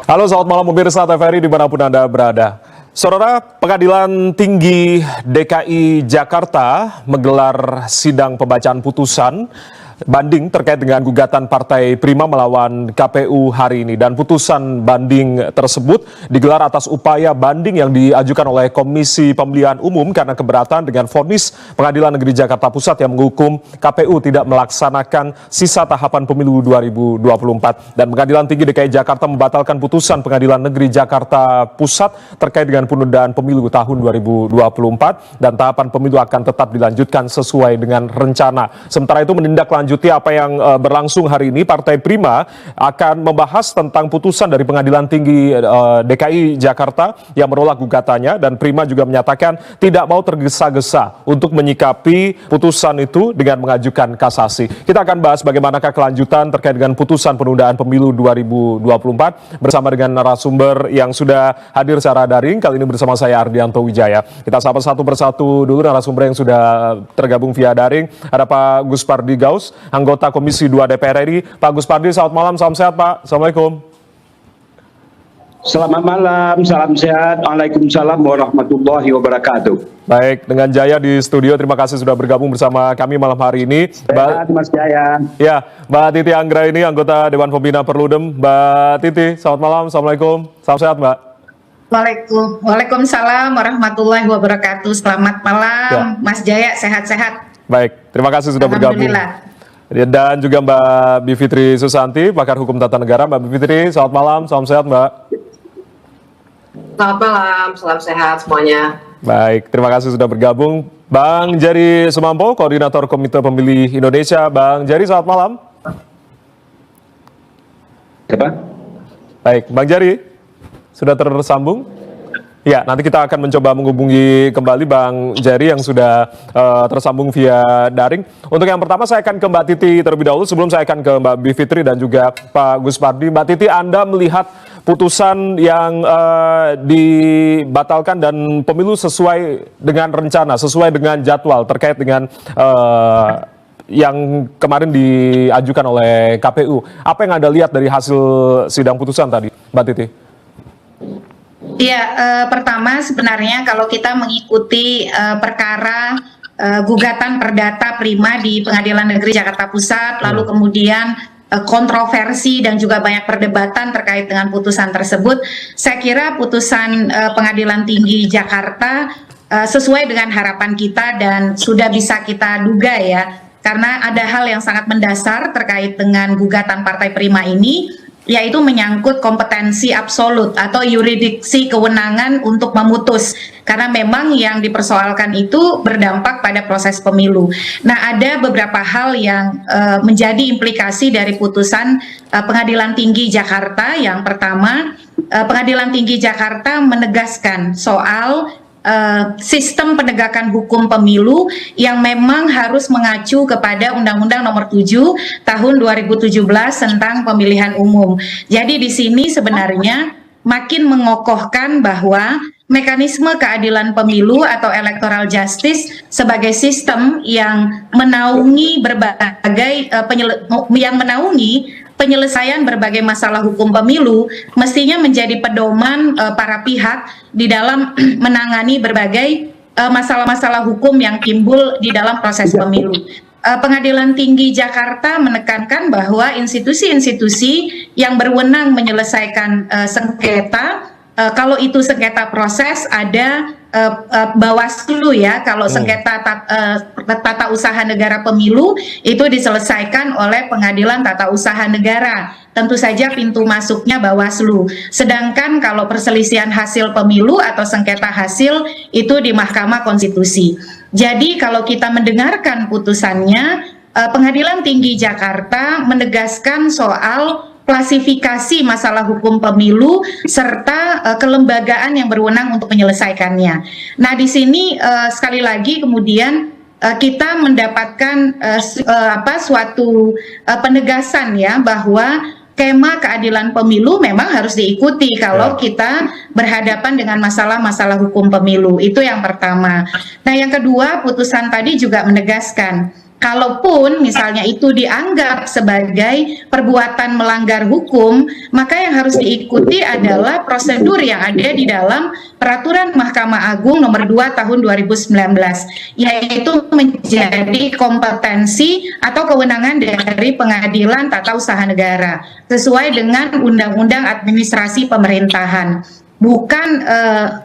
Halo, selamat malam pemirsa TVRI dimanapun Anda berada. Saudara, Pengadilan Tinggi DKI Jakarta menggelar sidang pembacaan putusan banding terkait dengan gugatan Partai Prima melawan KPU hari ini. Dan putusan banding tersebut digelar atas upaya banding yang diajukan oleh Komisi Pemilihan Umum karena keberatan dengan vonis Pengadilan Negeri Jakarta Pusat yang menghukum KPU tidak melaksanakan sisa tahapan pemilu 2024. Dan Pengadilan Tinggi DKI Jakarta membatalkan putusan Pengadilan Negeri Jakarta Pusat terkait dengan penundaan pemilu tahun 2024 dan tahapan pemilu akan tetap dilanjutkan sesuai dengan rencana. Sementara itu menindaklanjuti apa yang berlangsung hari ini, Partai Prima akan membahas tentang putusan dari Pengadilan Tinggi DKI Jakarta yang menolak gugatannya, dan Prima juga menyatakan tidak mau tergesa-gesa untuk menyikapi putusan itu dengan mengajukan kasasi. Kita akan bahas bagaimanakah kelanjutan terkait dengan putusan penundaan pemilu 2024 bersama dengan narasumber yang sudah hadir secara daring. Kali ini bersama saya Ardianto Wijaya. Kita sapa satu persatu dulu narasumber yang sudah tergabung via daring. Ada Pak Gus Pardi Gaus, anggota Komisi 2 DPR RI. Pak Gus Pardi, selamat malam, salam sehat Pak. Assalamualaikum. Selamat malam, salam sehat. Waalaikumsalam warahmatullahi wabarakatuh. Baik, dengan Jaya di studio, terima kasih sudah bergabung bersama kami malam hari ini. Sehat, Mas Jaya. Ya, Mbak Titi Anggra ini anggota Dewan Pembina Perludem. Mbak Titi, selamat malam, Assalamualaikum. Salam sehat Mbak. Waalaikumsalam warahmatullahi wabarakatuh. Selamat malam, Mas Jaya, sehat-sehat. Baik, terima kasih sudah bergabung. Dan juga Mbak Bivitri Susanti, pakar hukum tata negara. Mbak Bivitri, selamat malam, salam sehat Mbak. Selamat malam, salam sehat semuanya. Baik, terima kasih sudah bergabung. Bang Jari Sumampo, Koordinator Komite Pemilih Indonesia. Bang Jari, selamat malam. Siapa? Baik, Bang Jari, sudah tersambung? Ya, nanti kita akan mencoba menghubungi kembali Bang Jari yang sudah tersambung via daring. Untuk yang pertama saya akan ke Mbak Titi terlebih dahulu sebelum saya akan ke Mbak Bivitri dan juga Pak Gus Pardi. Mbak Titi, Anda melihat putusan yang dibatalkan dan pemilu sesuai dengan rencana, sesuai dengan jadwal terkait dengan yang kemarin diajukan oleh KPU. Apa yang Anda lihat dari hasil sidang putusan tadi, Mbak Titi? Ya, pertama sebenarnya kalau kita mengikuti perkara gugatan perdata Prima di Pengadilan Negeri Jakarta Pusat, lalu kemudian kontroversi dan juga banyak perdebatan terkait dengan putusan tersebut, saya kira putusan Pengadilan Tinggi Jakarta sesuai dengan harapan kita dan sudah bisa kita duga ya, karena ada hal yang sangat mendasar terkait dengan gugatan Partai Prima ini, yaitu menyangkut kompetensi absolut atau yurisdiksi kewenangan untuk memutus, karena memang yang dipersoalkan itu berdampak pada proses pemilu. Nah, ada beberapa hal yang menjadi implikasi dari putusan Pengadilan Tinggi Jakarta. Yang pertama, Pengadilan Tinggi Jakarta menegaskan soal sistem penegakan hukum pemilu yang memang harus mengacu kepada Undang-Undang Nomor 7 Tahun 2017 tentang pemilihan umum. Jadi di sini sebenarnya makin mengokohkan bahwa mekanisme keadilan pemilu atau electoral justice sebagai sistem yang menaungi penyelesaian berbagai masalah hukum pemilu mestinya menjadi pedoman para pihak di dalam menangani berbagai masalah-masalah hukum yang timbul di dalam proses pemilu. Pengadilan Tinggi Jakarta menekankan bahwa institusi-institusi yang berwenang menyelesaikan sengketa, kalau itu sengketa proses ada Bawaslu ya, kalau sengketa tata usaha negara pemilu itu diselesaikan oleh Pengadilan Tata Usaha Negara. Tentu saja pintu masuknya Bawaslu. Sedangkan kalau perselisihan hasil pemilu atau sengketa hasil itu di Mahkamah Konstitusi. Jadi kalau kita mendengarkan putusannya, Pengadilan Tinggi Jakarta menegaskan soal klasifikasi masalah hukum pemilu serta kelembagaan yang berwenang untuk menyelesaikannya. Nah, di sini sekali lagi kemudian kita mendapatkan suatu penegasan ya bahwa skema keadilan pemilu memang harus diikuti kalau kita berhadapan dengan masalah-masalah hukum pemilu. Itu yang pertama. Nah, yang kedua, putusan tadi juga menegaskan Kalaupun misalnya itu dianggap sebagai perbuatan melanggar hukum, maka yang harus diikuti adalah prosedur yang ada di dalam Peraturan Mahkamah Agung Nomor 2 Tahun 2019, yaitu menjadi kompetensi atau kewenangan dari Pengadilan Tata Usaha Negara sesuai dengan Undang-Undang Administrasi Pemerintahan, bukan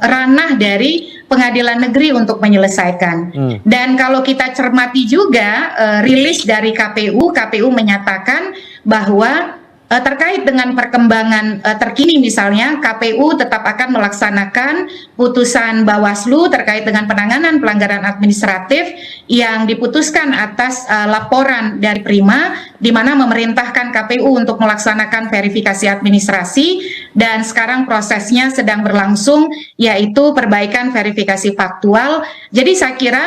ranah dari pengadilan negeri untuk menyelesaikan. Dan kalau kita cermati juga rilis dari KPU menyatakan bahwa terkait dengan perkembangan terkini, misalnya KPU tetap akan melaksanakan putusan Bawaslu terkait dengan penanganan pelanggaran administratif yang diputuskan atas laporan dari Prima, di mana memerintahkan KPU untuk melaksanakan verifikasi administrasi, dan sekarang prosesnya sedang berlangsung, yaitu perbaikan verifikasi faktual. Jadi saya kira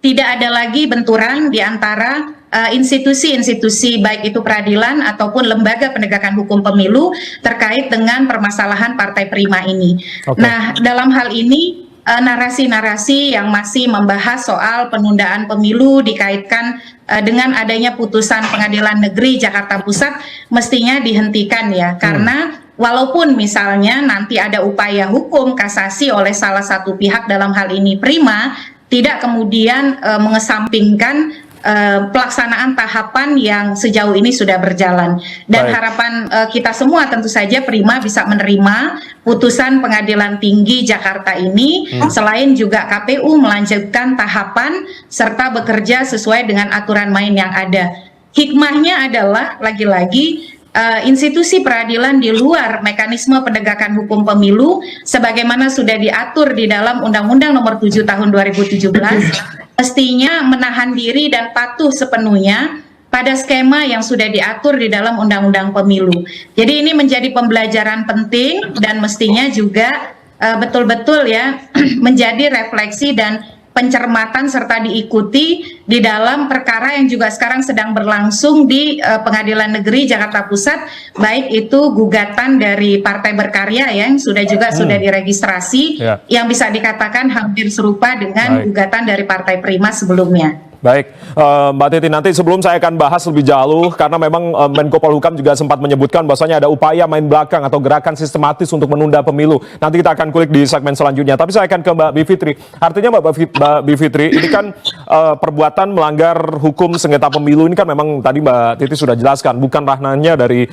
tidak ada lagi benturan di antara institusi-institusi baik itu peradilan ataupun lembaga penegakan hukum pemilu terkait dengan permasalahan Partai Prima ini. Okay. Nah, dalam hal ini narasi-narasi yang masih membahas soal penundaan pemilu dikaitkan dengan adanya putusan Pengadilan Negeri Jakarta Pusat mestinya dihentikan ya, karena walaupun misalnya nanti ada upaya hukum kasasi oleh salah satu pihak, dalam hal ini Prima, tidak kemudian mengesampingkan pelaksanaan tahapan yang sejauh ini sudah berjalan. Dan harapan kita semua tentu saja Prima bisa menerima putusan Pengadilan Tinggi Jakarta ini, selain juga KPU melanjutkan tahapan serta bekerja sesuai dengan aturan main yang ada. Hikmahnya adalah lagi-lagi institusi peradilan di luar mekanisme penegakan hukum pemilu sebagaimana sudah diatur di dalam Undang-Undang Nomor 7 Tahun 2017 mestinya menahan diri dan patuh sepenuhnya pada skema yang sudah diatur di dalam Undang-Undang Pemilu. Jadi ini menjadi pembelajaran penting dan mestinya juga betul-betul ya menjadi refleksi dan pencermatan serta diikuti di dalam perkara yang juga sekarang sedang berlangsung di Pengadilan Negeri Jakarta Pusat, baik itu gugatan dari Partai Berkarya yang sudah diregistrasi, yang bisa dikatakan hampir serupa dengan gugatan dari Partai Prima sebelumnya. Baik, Mbak Titi, nanti sebelum saya akan bahas lebih jauh, karena memang Menko Polhukam juga sempat menyebutkan bahwasanya ada upaya main belakang atau gerakan sistematis untuk menunda pemilu. Nanti kita akan kulik di segmen selanjutnya. Tapi saya akan ke Mbak Bivitri. Artinya Mbak Bivitri, ini kan perbuatan melanggar hukum sengketa pemilu ini kan memang tadi Mbak Titi sudah jelaskan, bukan ranahnya dari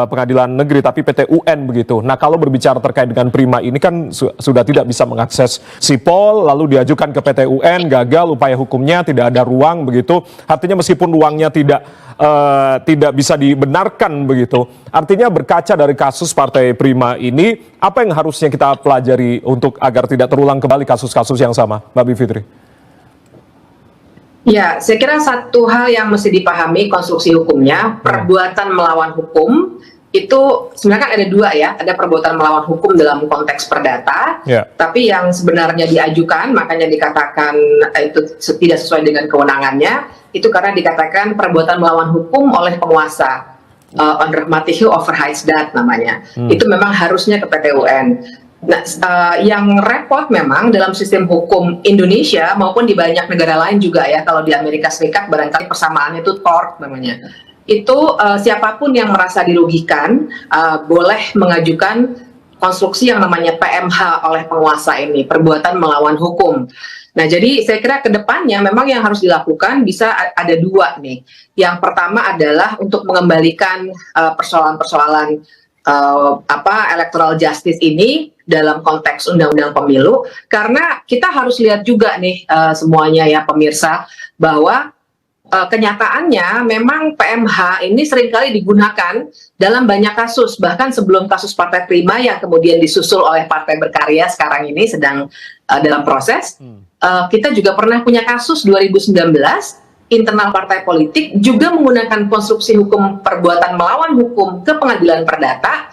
Pengadilan Negeri, tapi PT UN begitu. Nah, kalau berbicara terkait dengan Prima ini kan sudah tidak bisa mengakses sipol, lalu diajukan ke PT UN, gagal upaya hukumnya, tidak ada ruang begitu. Artinya meskipun ruangnya tidak bisa dibenarkan begitu. Artinya berkaca dari kasus Partai Prima ini, apa yang harusnya kita pelajari untuk agar tidak terulang kembali kasus-kasus yang sama, Mbak Bivitri? Ya, saya kira satu hal yang mesti dipahami konstruksi hukumnya, perbuatan melawan hukum itu sebenarnya kan ada dua ya, ada perbuatan melawan hukum dalam konteks perdata, tapi yang sebenarnya diajukan, makanya dikatakan itu tidak sesuai dengan kewenangannya, itu karena dikatakan perbuatan melawan hukum oleh penguasa, unrahmatihi overheidsdat namanya, itu memang harusnya ke PT UN. Nah, yang repot memang dalam sistem hukum Indonesia maupun di banyak negara lain juga ya, kalau di Amerika Serikat barangkali persamaannya itu tort namanya. Itu siapapun yang merasa dirugikan boleh mengajukan konstruksi yang namanya PMH oleh penguasa ini, perbuatan melawan hukum. Nah, jadi saya kira ke depannya memang yang harus dilakukan bisa ada dua nih. Yang pertama adalah untuk mengembalikan persoalan-persoalan electoral justice ini dalam konteks undang-undang pemilu, karena kita harus lihat juga nih semuanya ya pemirsa, bahwa kenyataannya memang PMH ini seringkali digunakan dalam banyak kasus, bahkan sebelum kasus Partai Prima yang kemudian disusul oleh Partai Berkarya sekarang ini sedang dalam proses. Kita juga pernah punya kasus 2019 internal partai politik juga menggunakan konstruksi hukum perbuatan melawan hukum ke pengadilan perdata,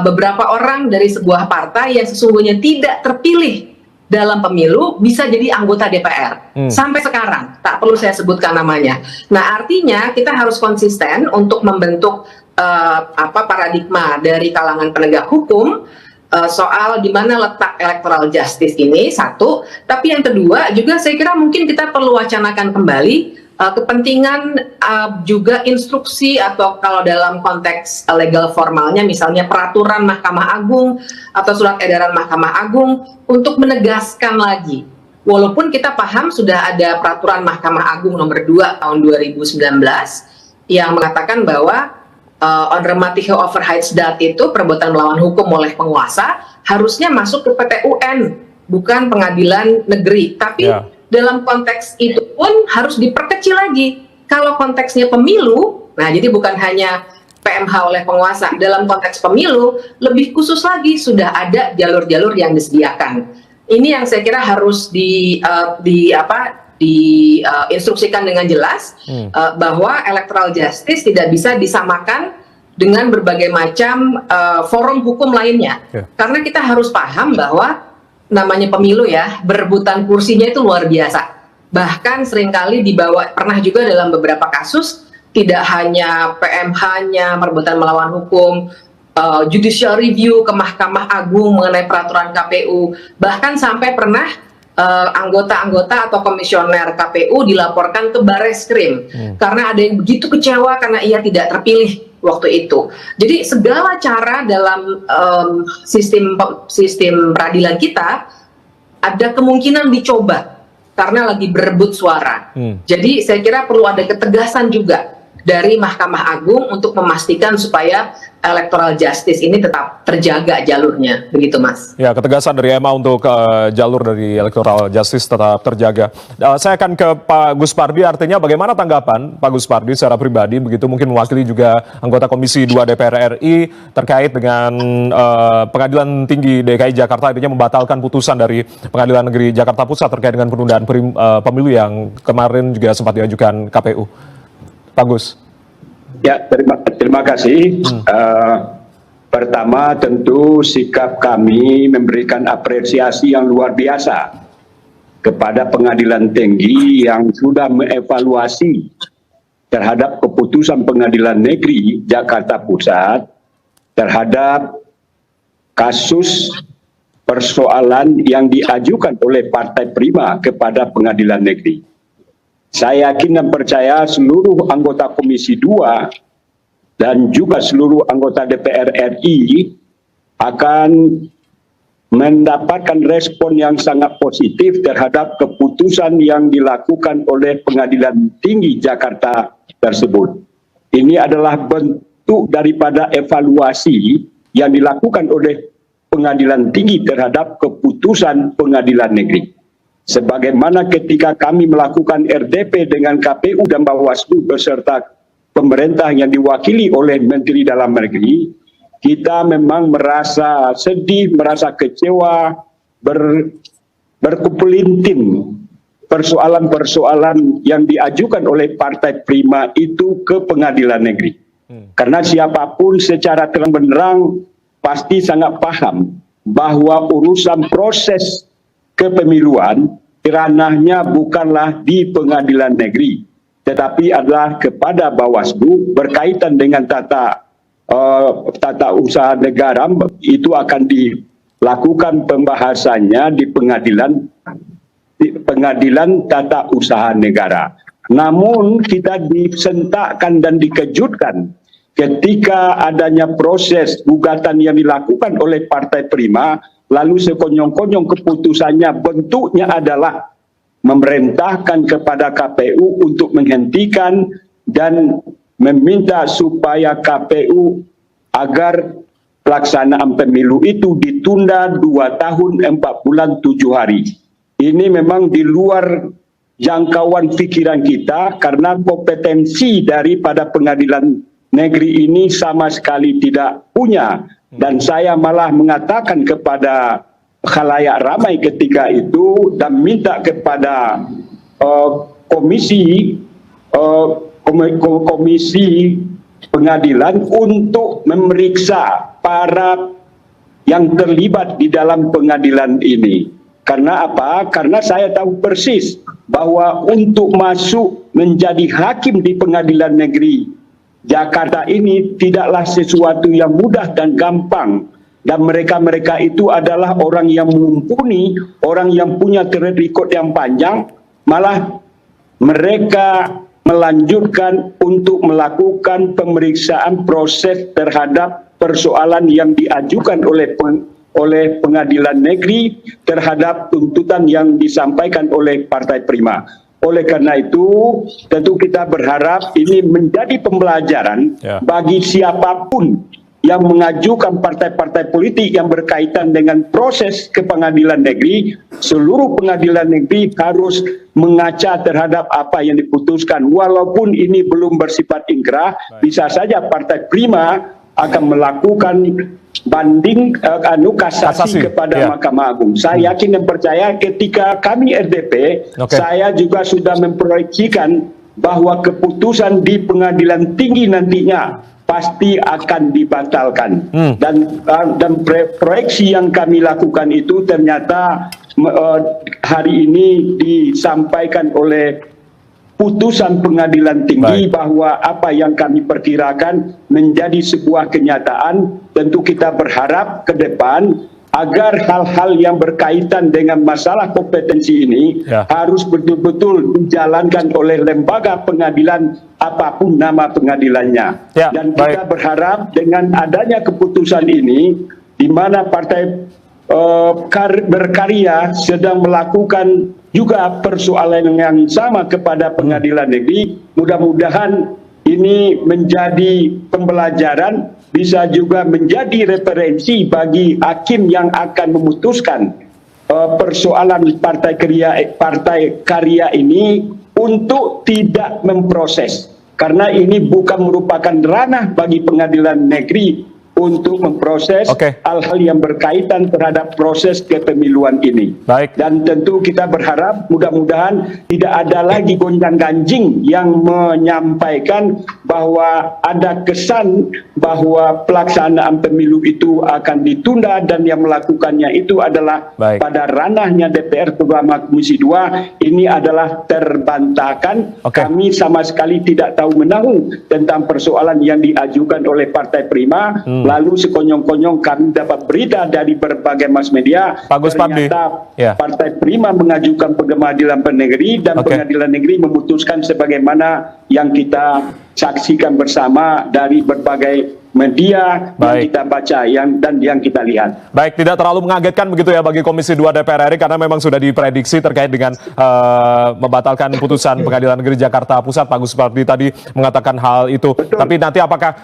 beberapa orang dari sebuah partai yang sesungguhnya tidak terpilih dalam pemilu bisa jadi anggota DPR sampai sekarang, tak perlu saya sebutkan namanya. Nah, artinya kita harus konsisten untuk membentuk paradigma dari kalangan penegak hukum soal di mana letak electoral justice ini, satu. Tapi yang kedua juga saya kira mungkin kita perlu wacanakan kembali kepentingan juga instruksi atau kalau dalam konteks legal formalnya misalnya peraturan Mahkamah Agung atau surat edaran Mahkamah Agung untuk menegaskan lagi. Walaupun kita paham sudah ada peraturan Mahkamah Agung nomor 2 tahun 2019 yang mengatakan bahwa unremitting overrides dat itu perbuatan melawan hukum oleh penguasa harusnya masuk ke PT UN, bukan pengadilan negeri. Tapi dalam konteks itu pun harus diperkecil lagi. Kalau konteksnya pemilu, nah jadi bukan hanya PMH oleh penguasa, dalam konteks pemilu lebih khusus lagi sudah ada jalur-jalur yang disediakan. Ini yang saya kira harus diinstruksikan dengan jelas bahwa electoral justice tidak bisa disamakan dengan berbagai macam forum hukum lainnya. Karena kita harus paham bahwa namanya pemilu ya, berebutan kursinya itu luar biasa. Bahkan seringkali pernah juga dalam beberapa kasus, tidak hanya PMH-nya, perebutan melawan hukum, judicial review ke Mahkamah Agung mengenai peraturan KPU, bahkan sampai pernah anggota-anggota atau komisioner KPU dilaporkan ke Barreskrim karena ada yang begitu kecewa karena ia tidak terpilih waktu itu. Jadi segala cara dalam sistem peradilan kita ada kemungkinan dicoba karena lagi berebut suara. Jadi saya kira perlu ada ketegasan juga dari Mahkamah Agung untuk memastikan supaya electoral justice ini tetap terjaga jalurnya, begitu Mas. Ya, ketegasan dari MA untuk jalur dari electoral justice tetap terjaga. Saya akan ke Pak Gus Pardi, artinya bagaimana tanggapan Pak Gus Pardi secara pribadi, begitu mungkin mewakili juga anggota Komisi 2 DPR RI terkait dengan Pengadilan Tinggi DKI Jakarta akhirnya membatalkan putusan dari Pengadilan Negeri Jakarta Pusat terkait dengan penundaan pemilu yang kemarin juga sempat diajukan KPU. Pak Gus. Ya, terima kasih. Pertama tentu sikap kami memberikan apresiasi yang luar biasa kepada Pengadilan Tinggi yang sudah mengevaluasi terhadap keputusan Pengadilan Negeri Jakarta Pusat terhadap kasus persoalan yang diajukan oleh Partai Prima kepada Pengadilan Negeri. Saya yakin dan percaya seluruh anggota Komisi 2 dan juga seluruh anggota DPR RI akan mendapatkan respon yang sangat positif terhadap keputusan yang dilakukan oleh Pengadilan Tinggi Jakarta tersebut. Ini adalah bentuk daripada evaluasi yang dilakukan oleh Pengadilan Tinggi terhadap keputusan Pengadilan Negeri. Sebagaimana ketika kami melakukan RDP dengan KPU dan Bawaslu beserta pemerintah yang diwakili oleh Menteri Dalam Negeri, kita memang merasa sedih, merasa kecewa, berkepelintin persoalan-persoalan yang diajukan oleh Partai Prima itu ke Pengadilan Negeri. Karena siapapun secara terang benderang pasti sangat paham bahwa urusan proses kepemiluan ranahnya bukanlah di Pengadilan Negeri, tetapi adalah kepada Bawaslu berkaitan dengan tata usaha negara. Itu akan dilakukan pembahasannya di Pengadilan Tata Usaha Negara. Namun kita disentakkan dan dikejutkan ketika adanya proses gugatan yang dilakukan oleh Partai Prima, lalu sekonyong-konyong keputusannya bentuknya adalah memerintahkan kepada KPU untuk menghentikan dan meminta supaya KPU agar pelaksanaan pemilu itu ditunda 2 tahun 4 bulan 7 hari. Ini memang di luar jangkauan pikiran kita karena kompetensi daripada Pengadilan Negeri ini sama sekali tidak punya. Dan saya malah mengatakan kepada khalayak ramai ketika itu dan minta kepada komisi pengadilan untuk memeriksa para yang terlibat di dalam pengadilan ini. Karena apa? Karena saya tahu persis bahwa untuk masuk menjadi hakim di Pengadilan Negeri Jakarta ini tidaklah sesuatu yang mudah dan gampang. Dan mereka-mereka itu adalah orang yang mumpuni, orang yang punya track record yang panjang. Malah mereka melanjutkan untuk melakukan pemeriksaan proses terhadap persoalan yang diajukan oleh Pengadilan Negeri terhadap tuntutan yang disampaikan oleh Partai Prima. Oleh karena itu, tentu kita berharap ini menjadi pembelajaran bagi siapapun yang mengajukan partai-partai politik yang berkaitan dengan proses ke pengadilan negeri. Seluruh pengadilan negeri harus mengaca terhadap apa yang diputuskan. Walaupun ini belum bersifat ingkrah, bisa saja Partai Prima akan melakukan banding kasasi kepada Mahkamah Agung. Saya yakin dan percaya ketika kami RDP, saya juga sudah memproyeksikan bahwa keputusan di pengadilan tinggi nantinya pasti akan dibatalkan. Dan proyeksi yang kami lakukan itu ternyata hari ini disampaikan oleh putusan pengadilan tinggi bahwa apa yang kami perkirakan menjadi sebuah kenyataan. Tentu kita berharap ke depan agar hal-hal yang berkaitan dengan masalah kompetensi ini harus betul-betul dijalankan oleh lembaga pengadilan apapun nama pengadilannya. Dan kita berharap dengan adanya keputusan ini, di mana partai berkarya sedang melakukan juga persoalan yang sama kepada pengadilan negeri, mudah-mudahan ini menjadi pembelajaran, bisa juga menjadi referensi bagi hakim yang akan memutuskan persoalan partai karya ini untuk tidak memproses, karena ini bukan merupakan ranah bagi pengadilan negeri untuk memproses hal-hal yang berkaitan terhadap proses kepemiluan ini. Dan tentu kita berharap mudah-mudahan tidak ada lagi gonjang-ganjing yang menyampaikan bahwa ada kesan bahwa pelaksanaan pemilu itu akan ditunda dan yang melakukannya itu adalah pada ranahnya DPR terutama Komisi 2. Ini adalah terbantahkan. Kami sama sekali tidak tahu menahu tentang persoalan yang diajukan oleh Partai Prima. Lalu sekonyong-konyong kami dapat berita dari berbagai mass media, ternyata Partai Prima mengajukan ke Pengadilan Negeri dan Pengadilan Negeri memutuskan sebagaimana yang kita saksikan bersama dari berbagai media yang kita baca dan yang kita lihat. Baik, tidak terlalu mengagetkan begitu ya bagi Komisi 2 DPR RI, karena memang sudah diprediksi terkait dengan membatalkan putusan Pengadilan Negeri Jakarta Pusat. Pak Gus Pardi tadi mengatakan hal itu. Tapi nanti apakah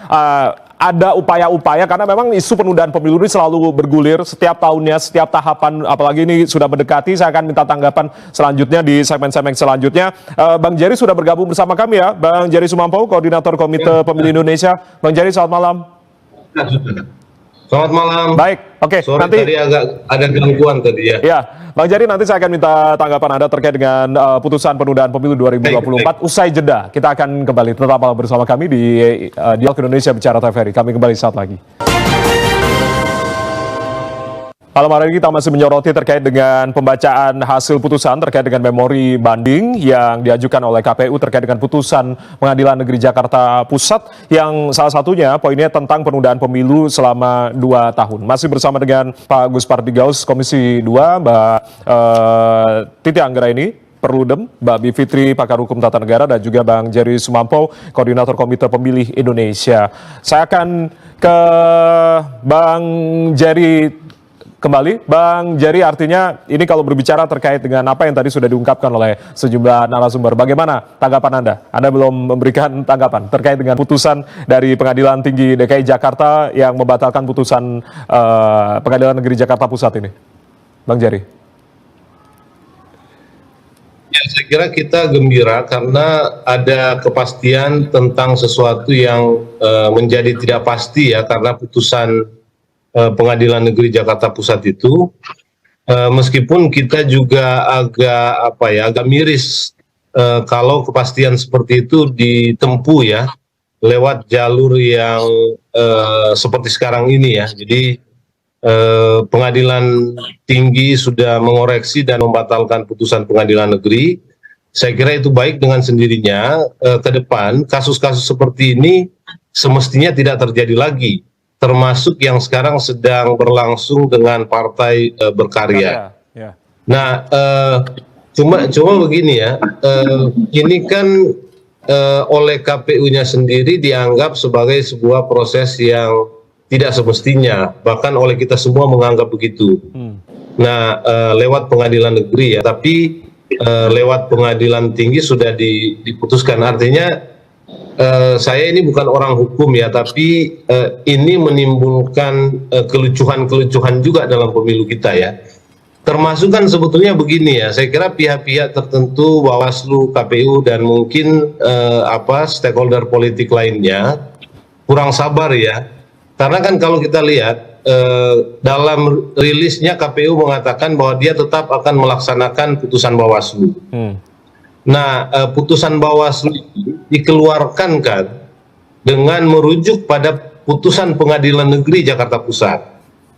ada upaya-upaya, karena memang isu penundaan pemilu ini selalu bergulir setiap tahunnya, setiap tahapan, apalagi ini sudah mendekati. Saya akan minta tanggapan selanjutnya di segmen-segmen selanjutnya. Bang Jerry sudah bergabung bersama kami ya, Bang Jerry Sumampo, Koordinator Komite Pemilih Indonesia. Bang Jerry, selamat malam. Selamat malam. Baik, Sorry, nanti tadi agak ada gangguan tadi ya. Ya, Bang Jerry, nanti saya akan minta tanggapan Anda terkait dengan putusan penundaan pemilu 2024. Usai jeda, kita akan kembali. Tetaplah bersama kami di Dialog Indonesia Bicara TVRI. Kami kembali saat lagi. Malam hari ini kita masih menyoroti terkait dengan pembacaan hasil putusan terkait dengan memori banding yang diajukan oleh KPU terkait dengan putusan Pengadilan Negeri Jakarta Pusat yang salah satunya poinnya tentang penundaan pemilu selama 2 tahun. Masih bersama dengan Pak Gus Pardi Gaus, Komisi 2, Mbak Titi Anggraini, Perludem, Mbak Bivitri, pakar hukum tata negara, dan juga Bang Jerry Sumampo, Koordinator Komite Pemilih Indonesia. Saya akan ke Bang Jerry kembali. Bang Jerry, artinya ini kalau berbicara terkait dengan apa yang tadi sudah diungkapkan oleh sejumlah narasumber, bagaimana tanggapan Anda? Anda belum memberikan tanggapan terkait dengan putusan dari Pengadilan Tinggi DKI Jakarta yang membatalkan putusan Pengadilan Negeri Jakarta Pusat ini. Bang Jerry. Ya, saya kira kita gembira karena ada kepastian tentang sesuatu yang menjadi tidak pasti ya, karena putusan Pengadilan Negeri Jakarta Pusat itu, meskipun kita juga agak miris kalau kepastian seperti itu ditempuh ya lewat jalur yang seperti sekarang ini ya. Jadi Pengadilan Tinggi sudah mengoreksi dan membatalkan putusan Pengadilan Negeri. Saya kira itu baik dengan sendirinya. Ke depan kasus-kasus seperti ini semestinya tidak terjadi lagi, termasuk yang sekarang sedang berlangsung dengan partai berkarya. Nah, cuma begini ya, ini kan oleh KPU-nya sendiri dianggap sebagai sebuah proses yang tidak semestinya, bahkan oleh kita semua menganggap begitu. Nah, lewat pengadilan negeri ya, tapi lewat pengadilan tinggi sudah diputuskan. Artinya saya ini bukan orang hukum ya, tapi ini menimbulkan kelucuhan-kelucuhan juga dalam pemilu kita ya. Termasuk kan sebetulnya begini ya, saya kira pihak-pihak tertentu, Bawaslu, KPU, dan mungkin stakeholder politik lainnya kurang sabar ya. Karena kan kalau kita lihat dalam rilisnya KPU mengatakan bahwa dia tetap akan melaksanakan putusan Bawaslu. Nah, putusan Bawaslu dikeluarkan kan dengan merujuk pada putusan Pengadilan Negeri Jakarta Pusat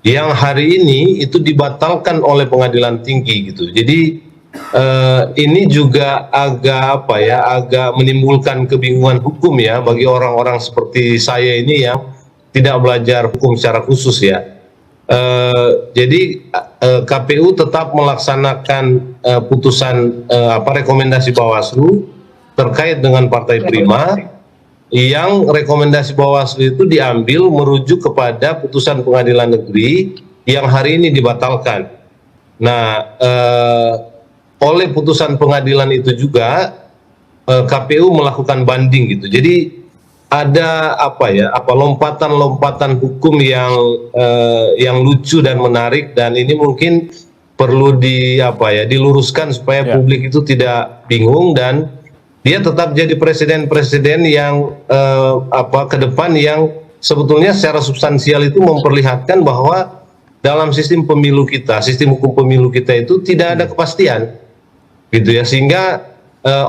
yang hari ini itu dibatalkan oleh Pengadilan Tinggi gitu. Jadi ini juga agak agak menimbulkan kebingungan hukum ya bagi orang-orang seperti saya ini yang tidak belajar hukum secara khusus ya. Jadi KPU tetap melaksanakan putusan rekomendasi Bawaslu terkait dengan Partai Prima, yang rekomendasi Bawaslu itu diambil merujuk kepada putusan Pengadilan Negeri yang hari ini dibatalkan. Nah, oleh putusan pengadilan itu juga KPU melakukan banding gitu. Jadi ada lompatan-lompatan hukum yang lucu dan menarik, dan ini mungkin perlu diluruskan supaya publik itu tidak bingung dan dia tetap jadi presiden-presiden yang ke depan yang sebetulnya secara substansial itu memperlihatkan bahwa dalam sistem pemilu kita, sistem hukum pemilu kita itu tidak ada kepastian, gitu ya, sehingga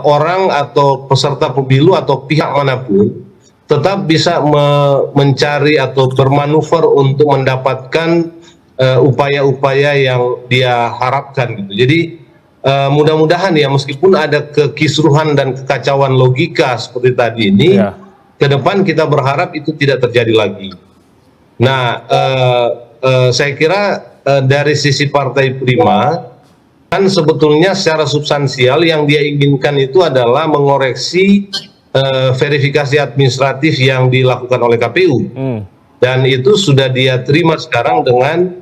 orang atau peserta pemilu atau pihak manapun tetap bisa mencari atau bermanuver untuk mendapatkan upaya-upaya yang dia harapkan, gitu. Jadi mudah-mudahan ya, meskipun ada kekisruhan dan kekacauan logika seperti tadi ini, ke depan kita berharap itu tidak terjadi lagi. Nah, saya kira dari sisi Partai Prima kan sebetulnya secara substansial yang dia inginkan itu adalah mengoreksi verifikasi administratif yang dilakukan oleh KPU, dan itu sudah dia terima sekarang dengan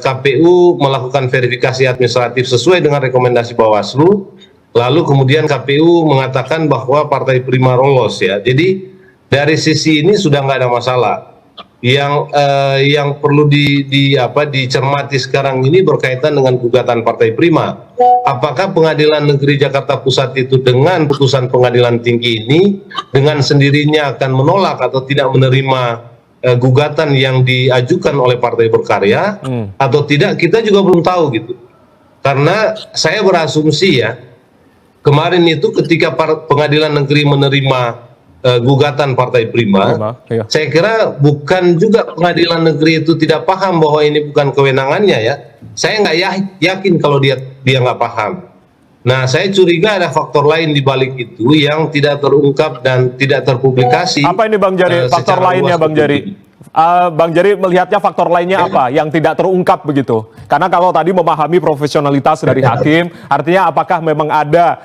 KPU melakukan verifikasi administratif sesuai dengan rekomendasi Bawaslu, lalu kemudian KPU mengatakan bahwa Partai Prima lolos ya. Jadi dari sisi ini sudah nggak ada masalah. Yang perlu dicermati sekarang ini berkaitan dengan gugatan Partai Prima. Apakah Pengadilan Negeri Jakarta Pusat itu dengan putusan Pengadilan Tinggi ini dengan sendirinya akan menolak atau tidak menerima gugatan yang diajukan oleh Partai Berkarya atau tidak, kita juga belum tahu gitu. Karena saya berasumsi ya, kemarin itu ketika Pengadilan Negeri menerima gugatan Partai Prima, saya kira bukan juga Pengadilan Negeri itu tidak paham bahwa ini bukan kewenangannya ya. Saya nggak yakin kalau dia nggak paham. Nah, saya curiga ada faktor lain di balik itu yang tidak terungkap dan tidak terpublikasi. Apa ini Bang Jari, faktor lainnya Bang Jari? Bang Jari melihatnya faktor lainnya apa yang tidak terungkap begitu? Karena kalau tadi memahami profesionalitas dari hakim, artinya apakah memang ada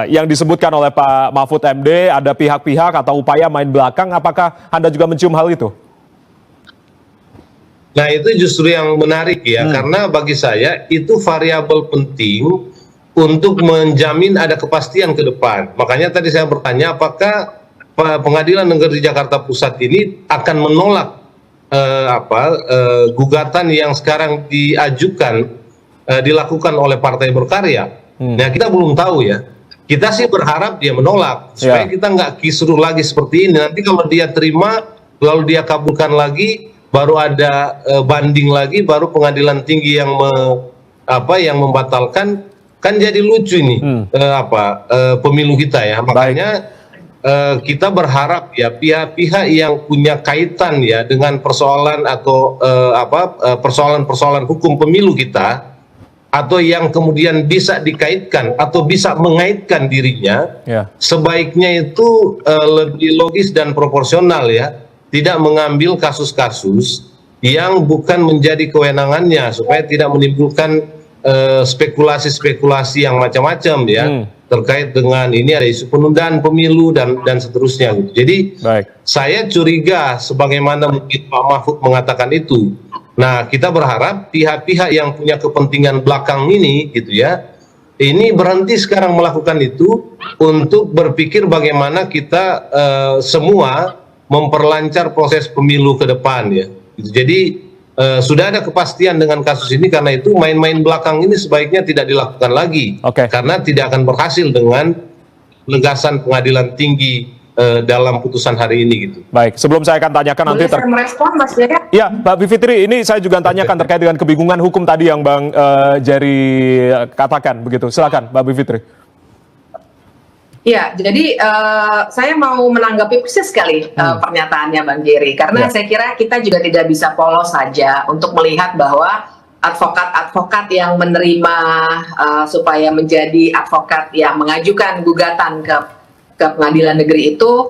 yang disebutkan oleh Pak Mahfud MD, ada pihak-pihak atau upaya main belakang, apakah Anda juga mencium hal itu? Nah, itu justru yang menarik ya, karena bagi saya itu variabel penting untuk menjamin ada kepastian ke depan. Makanya tadi saya bertanya apakah Pengadilan Negeri Jakarta Pusat ini akan menolak gugatan yang sekarang diajukan dilakukan oleh Partai Berkarya. Nah, kita belum tahu ya. Kita sih berharap dia menolak supaya kita nggak kisruh lagi seperti ini. Nanti kalau dia terima lalu dia kabulkan lagi, baru ada banding lagi, baru Pengadilan Tinggi yang membatalkan. Kan jadi lucu ini pemilu kita ya. Makanya kita berharap ya pihak-pihak yang punya kaitan ya dengan persoalan atau persoalan-persoalan hukum pemilu kita, atau yang kemudian bisa dikaitkan atau bisa mengaitkan dirinya, sebaiknya itu lebih logis dan proporsional ya, tidak mengambil kasus-kasus yang bukan menjadi kewenangannya supaya tidak menimbulkan spekulasi-spekulasi yang macam-macam ya. terkait dengan ini ada isu penundaan pemilu dan seterusnya gitu. Jadi saya curiga sebagaimana mungkin Pak Mahfud mengatakan itu. Nah, kita berharap pihak-pihak yang punya kepentingan belakang ini gitu ya, ini berhenti sekarang melakukan itu untuk berpikir bagaimana kita semua memperlancar proses pemilu ke depan ya. Jadi sudah ada kepastian dengan kasus ini, karena itu main-main belakang ini sebaiknya tidak dilakukan lagi, karena tidak akan berhasil dengan penegasan pengadilan tinggi dalam putusan hari ini gitu. Baik, sebelum saya akan tanyakan nanti saya merespon, Mas Jaya? Ya, Mbak Bivitri, ini saya juga tanyakan terkait dengan kebingungan hukum tadi yang Bang Jerry katakan begitu. Silakan, Mbak Bivitri. Ya, jadi saya mau menanggapi persis sekali pernyataannya Bang Jerry, karena saya kira kita juga tidak bisa polos saja untuk melihat bahwa advokat-advokat yang menerima supaya menjadi advokat yang mengajukan gugatan ke pengadilan negeri itu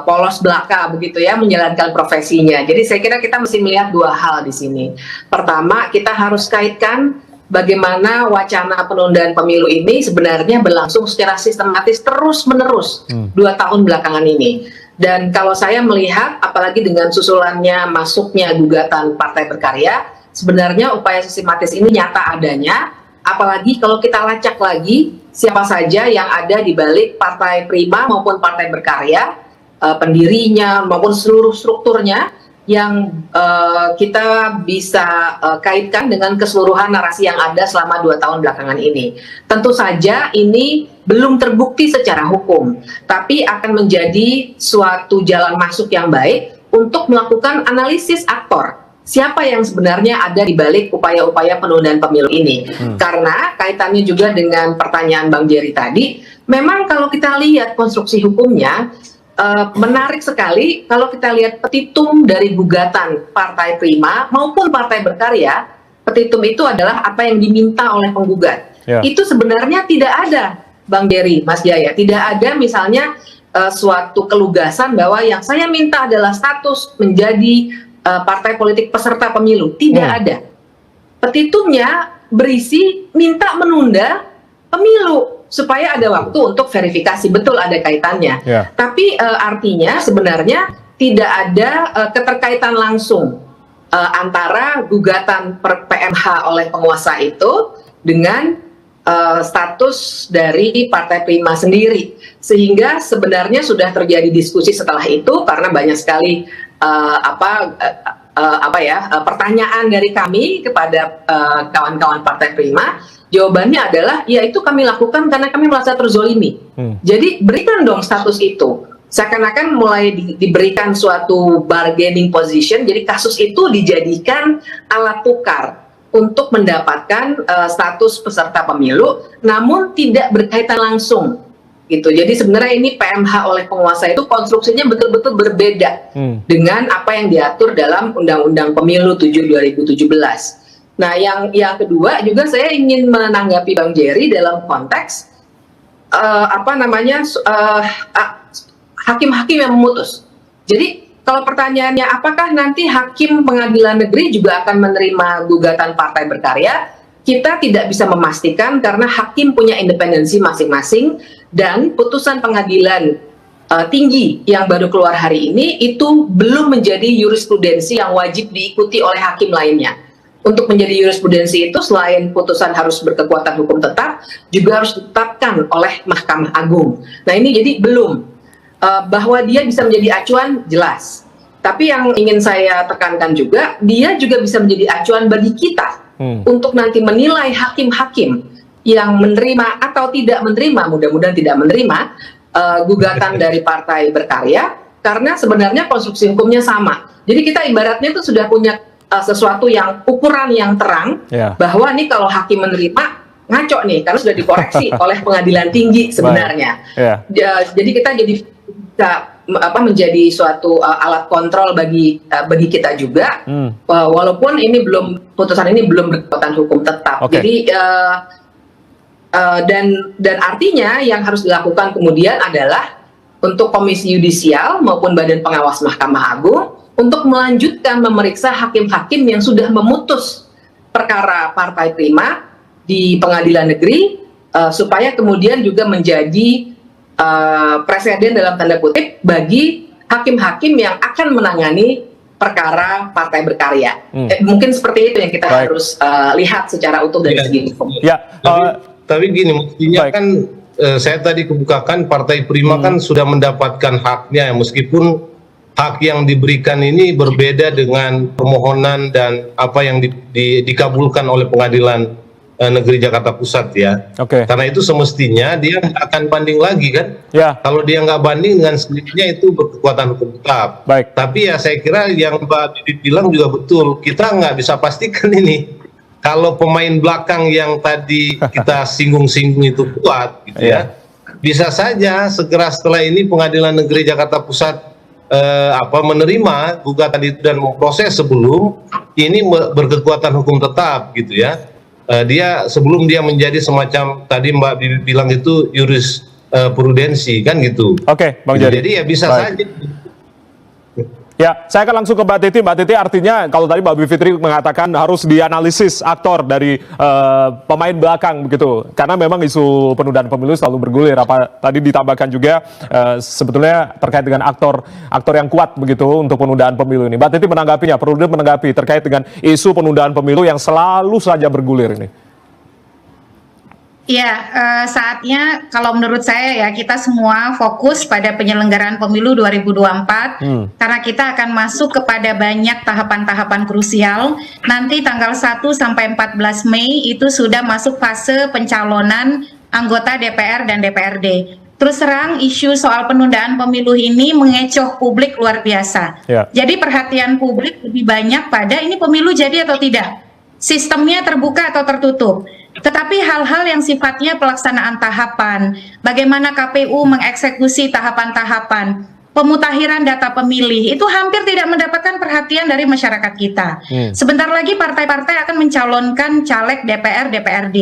polos belaka begitu ya, menjalankan profesinya. Jadi saya kira kita mesti melihat dua hal di sini. Pertama, kita harus kaitkan bagaimana wacana penundaan pemilu ini sebenarnya berlangsung secara sistematis terus-menerus 2 tahun belakangan ini. Dan kalau saya melihat, apalagi dengan susulannya masuknya gugatan Partai Berkarya, sebenarnya upaya sistematis ini nyata adanya, apalagi kalau kita lacak lagi siapa saja yang ada di balik Partai Prima maupun Partai Berkarya, pendirinya maupun seluruh strukturnya, yang kita bisa kaitkan dengan keseluruhan narasi yang ada selama 2 tahun belakangan ini. Tentu saja ini belum terbukti secara hukum, tapi akan menjadi suatu jalan masuk yang baik untuk melakukan analisis aktor. Siapa yang sebenarnya ada di balik upaya-upaya penundaan pemilu ini. Karena kaitannya juga dengan pertanyaan Bang Jerry tadi, memang kalau kita lihat konstruksi hukumnya, menarik sekali kalau kita lihat petitum dari gugatan Partai Prima maupun Partai Berkarya. Petitum itu adalah apa yang diminta oleh penggugat. Itu sebenarnya tidak ada, Bang Jerry, Mas Jaya, tidak ada misalnya suatu kelugasan bahwa yang saya minta adalah status menjadi partai politik peserta pemilu. Tidak ada. Petitumnya berisi minta menunda pemilu supaya ada waktu untuk verifikasi betul ada kaitannya. Tapi artinya sebenarnya tidak ada keterkaitan langsung antara gugatan per PMH oleh penguasa itu dengan status dari Partai Prima sendiri. Sehingga sebenarnya sudah terjadi diskusi setelah itu, karena banyak sekali pertanyaan dari kami kepada kawan-kawan Partai Prima. Jawabannya adalah, ya itu kami lakukan karena kami merasa terzolimi. Jadi berikan dong status itu. Seakan-akan mulai diberikan suatu bargaining position, jadi kasus itu dijadikan alat tukar untuk mendapatkan status peserta pemilu, namun tidak berkaitan langsung. Gitu. Jadi sebenarnya ini PMH oleh penguasa itu konstruksinya betul-betul berbeda dengan apa yang diatur dalam Undang-Undang Pemilu 7/2017. Nah, yang kedua juga saya ingin menanggapi Bang Jerry dalam konteks hakim-hakim yang memutus. Jadi kalau pertanyaannya apakah nanti hakim pengadilan negeri juga akan menerima gugatan Partai Berkarya, kita tidak bisa memastikan karena hakim punya independensi masing-masing, dan putusan pengadilan tinggi yang baru keluar hari ini itu belum menjadi jurisprudensi yang wajib diikuti oleh hakim lainnya. Untuk menjadi jurisprudensi itu selain putusan harus berkekuatan hukum tetap, juga harus ditetapkan oleh Mahkamah Agung. Nah ini jadi belum, bahwa dia bisa menjadi acuan jelas. Tapi yang ingin saya tekankan juga, dia juga bisa menjadi acuan bagi kita untuk nanti menilai hakim-hakim yang menerima atau tidak menerima, mudah-mudahan tidak menerima, gugatan dari Partai Berkarya, karena sebenarnya konstruksi hukumnya sama. Jadi kita ibaratnya itu sudah punya sesuatu yang ukuran yang terang, bahwa nih kalau hakim menerima ngaco nih karena sudah dikoreksi oleh pengadilan tinggi sebenarnya. Jadi kita jadi bisa menjadi suatu alat kontrol bagi kita juga, walaupun ini putusan ini belum berkekuatan hukum tetap. Jadi dan artinya yang harus dilakukan kemudian adalah untuk Komisi Yudisial maupun Badan Pengawas Mahkamah Agung untuk melanjutkan memeriksa hakim-hakim yang sudah memutus perkara Partai Prima di pengadilan negeri, supaya kemudian juga menjadi presiden dalam tanda kutip bagi hakim-hakim yang akan menangani perkara partai berkarya. Mungkin seperti itu yang kita harus lihat secara utuh dari segi hukum. Tapi gini, mestinya kan saya tadi kebukakan Partai Prima kan sudah mendapatkan haknya, meskipun hak yang diberikan ini berbeda dengan permohonan dan apa yang dikabulkan oleh Pengadilan Negeri Jakarta Pusat ya. Karena itu semestinya dia nggak akan banding lagi kan. Kalau dia nggak banding dengan sendirinya itu berkekuatan hukum tetap. Tapi ya saya kira yang Mbak Didi bilang juga betul. Kita nggak bisa pastikan ini. Kalau pemain belakang yang tadi kita singgung-singgung itu kuat, gitu ya, bisa saja segera setelah ini Pengadilan Negeri Jakarta Pusat menerima gugatan itu dan memproses sebelum ini berkekuatan hukum tetap, gitu ya. Dia sebelum dia menjadi semacam tadi Mbak Bibi bilang itu jurisprudensi kan gitu. Bang Jerry. Jadi ya bisa saja. Ya, saya akan langsung ke Mbak Titi. Mbak Titi, artinya kalau tadi Mbak Bivitri mengatakan harus dianalisis aktor dari pemain belakang begitu, karena memang isu penundaan pemilu selalu bergulir. Apa tadi ditambahkan juga sebetulnya terkait dengan aktor yang kuat begitu untuk penundaan pemilu ini. Mbak Titi menanggapinya, perlu menanggapi terkait dengan isu penundaan pemilu yang selalu saja bergulir ini. Ya, saatnya kalau menurut saya ya kita semua fokus pada penyelenggaraan pemilu 2024 karena kita akan masuk kepada banyak tahapan-tahapan krusial. Nanti tanggal 1 sampai 14 Mei itu sudah masuk fase pencalonan anggota DPR dan DPRD. Terus terang isu soal penundaan pemilu ini mengecoh publik luar biasa. Jadi perhatian publik lebih banyak pada ini pemilu jadi atau tidak, sistemnya terbuka atau tertutup. Tetapi hal-hal yang sifatnya pelaksanaan tahapan, bagaimana KPU mengeksekusi tahapan-tahapan, pemutakhiran data pemilih, itu hampir tidak mendapatkan perhatian dari masyarakat kita. Sebentar lagi partai-partai akan mencalonkan caleg DPR, DPRD.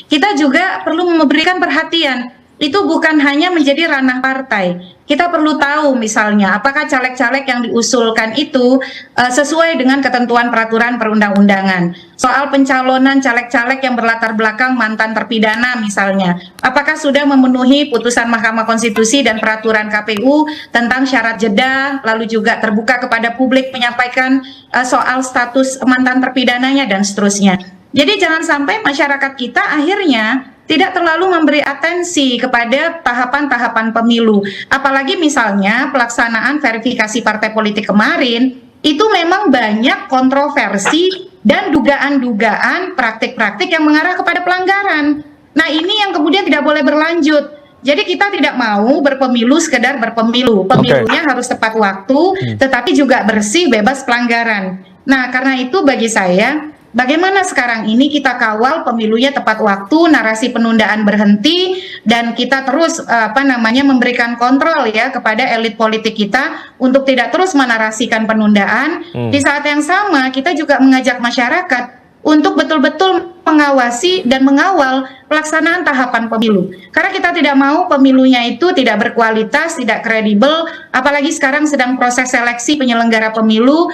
Kita juga perlu memberikan perhatian. Itu bukan hanya menjadi ranah partai. Kita perlu tahu misalnya apakah caleg-caleg yang diusulkan itu sesuai dengan ketentuan peraturan perundang-undangan. Soal pencalonan caleg-caleg yang berlatar belakang mantan terpidana misalnya. Apakah sudah memenuhi putusan Mahkamah Konstitusi dan peraturan KPU tentang syarat jeda, lalu juga terbuka kepada publik menyampaikan soal status mantan terpidananya dan seterusnya. Jadi jangan sampai masyarakat kita akhirnya tidak terlalu memberi atensi kepada tahapan-tahapan pemilu. Apalagi misalnya pelaksanaan verifikasi partai politik kemarin, itu memang banyak kontroversi dan dugaan-dugaan praktik-praktik yang mengarah kepada pelanggaran. Nah ini yang kemudian tidak boleh berlanjut. Jadi kita tidak mau berpemilu sekedar berpemilu. Pemilunya harus tepat waktu, tetapi juga bersih, bebas pelanggaran. Nah karena itu bagi saya, bagaimana sekarang ini kita kawal pemilunya tepat waktu, narasi penundaan berhenti, dan kita terus memberikan kontrol ya kepada elit politik kita untuk tidak terus menarasikan penundaan. Di saat yang sama kita juga mengajak masyarakat untuk betul-betul mengawasi dan mengawal pelaksanaan tahapan pemilu. Karena kita tidak mau pemilunya itu tidak berkualitas, tidak kredibel, apalagi sekarang sedang proses seleksi penyelenggara pemilu.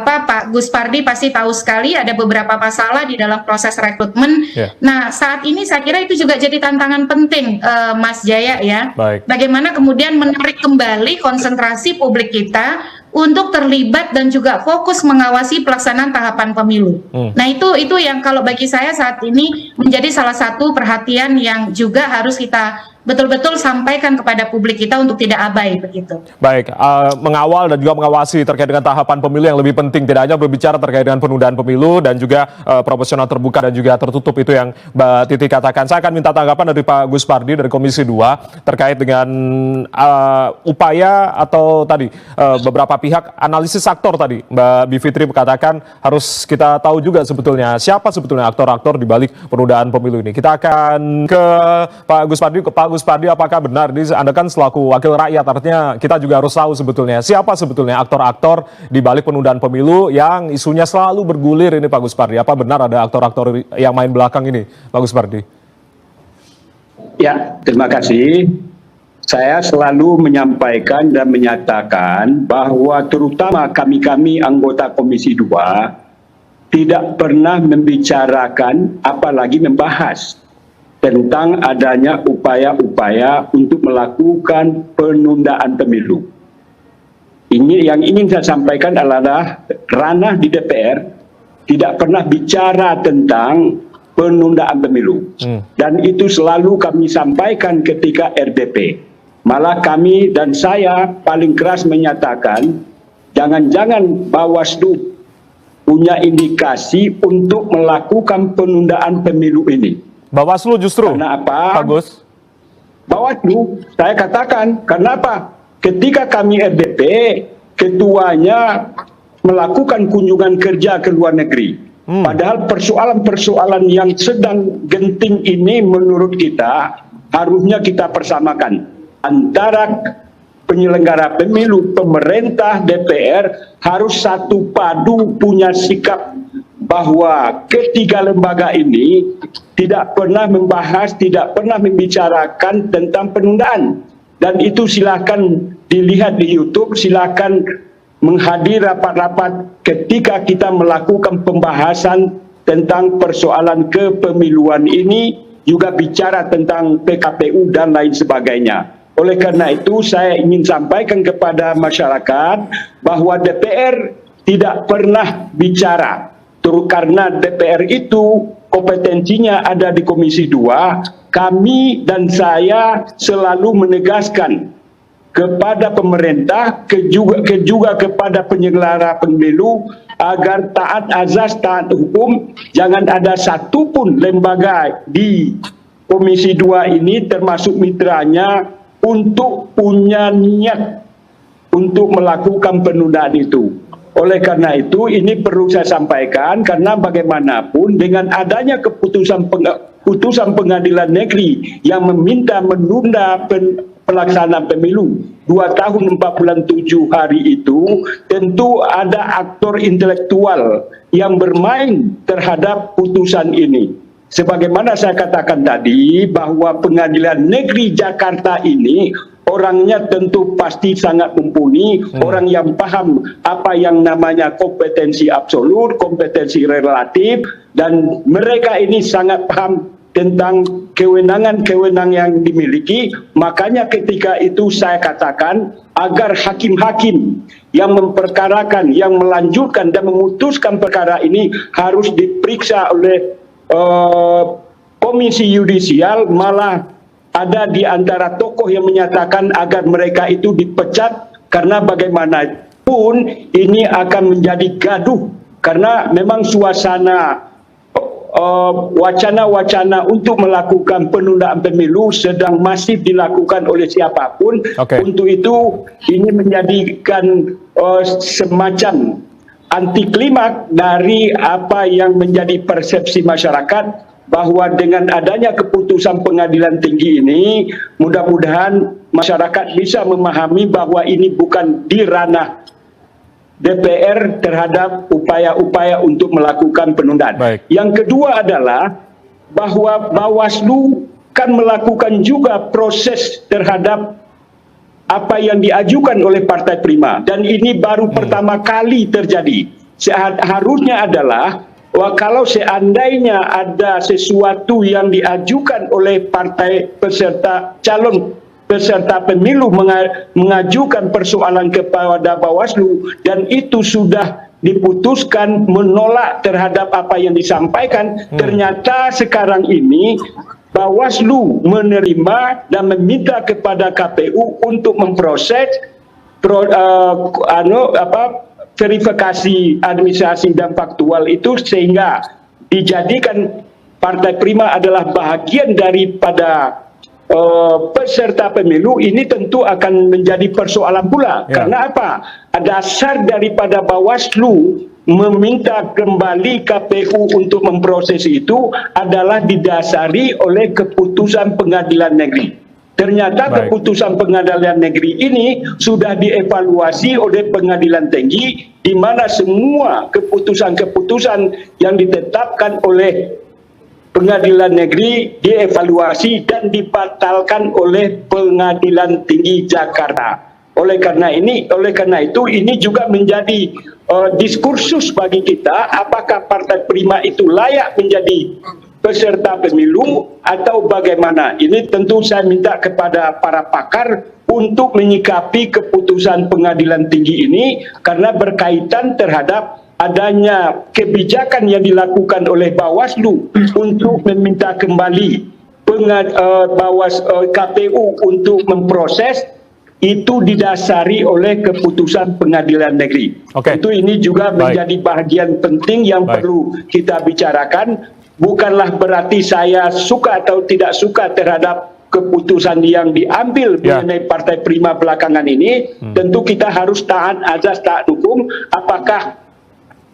Pak Gus Pardi pasti tahu sekali ada beberapa masalah di dalam proses rekrutmen. Nah, saat ini saya kira itu juga jadi tantangan penting, Mas Jaya ya. Bagaimana kemudian menarik kembali konsentrasi publik kita untuk terlibat dan juga fokus mengawasi pelaksanaan tahapan pemilu. Nah, itu yang kalau bagi saya saat ini menjadi salah satu perhatian yang juga harus kita betul-betul sampaikan kepada publik kita untuk tidak abai begitu. Baik, mengawal dan juga mengawasi terkait dengan tahapan pemilu yang lebih penting, tidak hanya berbicara terkait dengan penundaan pemilu dan juga proporsional terbuka dan juga tertutup, itu yang Mbak Titi katakan. Saya akan minta tanggapan dari Pak Gus Pardi dari Komisi 2 terkait dengan upaya atau tadi beberapa pihak analisis aktor tadi. Mbak Bivitri mengatakan harus kita tahu juga sebetulnya siapa sebetulnya aktor-aktor di balik penundaan pemilu ini. Kita akan ke Pak Gus Pardi. Pak Gus Pardi, apakah benar ini Anda kan selaku wakil rakyat, artinya kita juga harus tahu sebetulnya siapa sebetulnya aktor-aktor di balik penundaan pemilu yang isunya selalu bergulir ini Pak Gus Pardi. Apa benar ada aktor-aktor yang main belakang ini Pak Gus Pardi? Ya, terima kasih. Saya selalu menyampaikan dan menyatakan bahwa terutama kami-kami anggota Komisi 2 tidak pernah membicarakan apalagi membahas tentang adanya upaya-upaya untuk melakukan penundaan pemilu. Ini yang ingin saya sampaikan adalah ranah di DPR tidak pernah bicara tentang penundaan pemilu. Dan itu selalu kami sampaikan ketika RDP. Malah kami dan saya paling keras menyatakan, jangan-jangan Bawaslu punya indikasi untuk melakukan penundaan pemilu ini. Bawaslu justru? Karena apa? Pak Gus? Bawaslu, saya katakan, kenapa? Ketika kami RDP, ketuanya melakukan kunjungan kerja ke luar negeri. Padahal persoalan-persoalan yang sedang genting ini menurut kita harusnya kita persamakan antara penyelenggara pemilu, pemerintah, DPR harus satu padu punya sikap bahwa ketiga lembaga ini tidak pernah membahas, tidak pernah membicarakan tentang penundaan. Dan itu silakan dilihat di YouTube, silakan menghadiri rapat-rapat ketika kita melakukan pembahasan tentang persoalan kepemiluan ini, juga bicara tentang PKPU dan lain sebagainya. Oleh karena itu saya ingin sampaikan kepada masyarakat bahwa DPR tidak pernah bicara, karena DPR itu kompetensinya ada di Komisi 2, kami dan saya selalu menegaskan kepada pemerintah, juga kepada penyelenggara pemilu agar taat azas, taat hukum. Jangan ada satupun lembaga di Komisi 2 ini termasuk mitranya untuk punya niat untuk melakukan penundaan itu. Oleh karena itu ini perlu saya sampaikan, karena bagaimanapun dengan adanya keputusan pengadilan negeri yang meminta menunda pelaksanaan pemilu 2 tahun 4 bulan 7 hari itu, tentu ada aktor intelektual yang bermain terhadap putusan ini. Sebagaimana saya katakan tadi, bahwa Pengadilan Negeri Jakarta ini orangnya tentu pasti sangat mumpuni, orang yang paham apa yang namanya kompetensi absolut, kompetensi relatif, dan mereka ini sangat paham tentang kewenangan-kewenangan yang dimiliki. Makanya ketika itu saya katakan agar hakim-hakim yang memperkarakan, yang melanjutkan dan memutuskan perkara ini harus diperiksa oleh Komisi Yudisial. Malah ada di antara tokoh yang menyatakan agar mereka itu dipecat, karena bagaimanapun ini akan menjadi gaduh, karena memang suasana wacana-wacana untuk melakukan penundaan pemilu sedang masif dilakukan oleh siapapun. Untuk itu ini menjadikan semacam anti klimaks dari apa yang menjadi persepsi masyarakat, bahwa dengan adanya keputusan pengadilan tinggi ini, mudah-mudahan masyarakat bisa memahami bahwa ini bukan di ranah DPR terhadap upaya-upaya untuk melakukan penundaan. Yang kedua adalah bahwa Bawaslu kan melakukan juga proses terhadap apa yang diajukan oleh Partai Prima, dan ini baru pertama kali terjadi. Harusnya adalah kalau seandainya ada sesuatu yang diajukan oleh partai peserta, calon peserta pemilu mengajukan persoalan kepada Bawaslu dan itu sudah diputuskan menolak terhadap apa yang disampaikan, ternyata sekarang ini Bawaslu menerima dan meminta kepada KPU untuk memproses verifikasi administrasi dan faktual itu, sehingga dijadikan Partai Prima adalah bahagian daripada peserta pemilu. Ini tentu akan menjadi persoalan pula. Karena apa? Dasar daripada Bawaslu meminta kembali KPU untuk memproses itu adalah didasari oleh keputusan pengadilan negeri. Ternyata keputusan pengadilan negeri ini sudah dievaluasi oleh pengadilan tinggi, di mana semua keputusan-keputusan yang ditetapkan oleh pengadilan negeri dievaluasi dan dibatalkan oleh pengadilan tinggi Jakarta. Oleh karena itu ini juga menjadi diskursus bagi kita, apakah Partai Prima itu layak menjadi peserta pemilu atau bagaimana? Ini tentu saya minta kepada para pakar untuk menyikapi keputusan pengadilan tinggi ini karena berkaitan terhadap adanya kebijakan yang dilakukan oleh Bawaslu untuk meminta kembali KPU untuk memproses, itu didasari oleh keputusan pengadilan negeri. Itu ini juga menjadi bahagian penting yang perlu kita bicarakan. Bukanlah berarti saya suka atau tidak suka terhadap keputusan yang diambil mengenai Partai Prima belakangan ini. Tentu kita harus taat azas, taat hukum. Apakah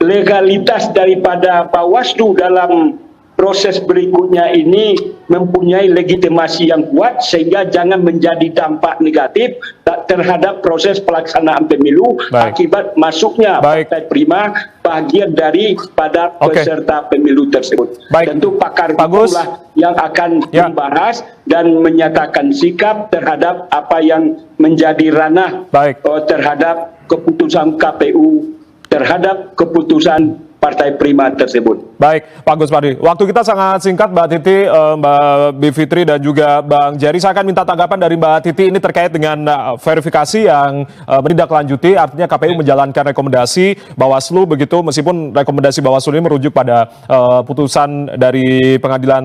legalitas daripada Bawaslu dalam proses berikutnya ini mempunyai legitimasi yang kuat sehingga jangan menjadi dampak negatif terhadap proses pelaksanaan pemilu akibat masuknya Partai Prima bagian daripada peserta pemilu tersebut. Tentu pakar itulah yang akan membahas dan menyatakan sikap terhadap apa yang menjadi ranah terhadap keputusan KPU terhadap keputusan Partai Prima tersebut. Baik, Pak Gus Pardi. Waktu kita sangat singkat, Mbak Titi, Mbak Bivitri, dan juga Bang Jerry. Saya akan minta tanggapan dari Mbak Titi ini terkait dengan verifikasi yang menindaklanjuti, artinya KPU menjalankan rekomendasi Bawaslu begitu, meskipun rekomendasi Bawaslu ini merujuk pada putusan dari Pengadilan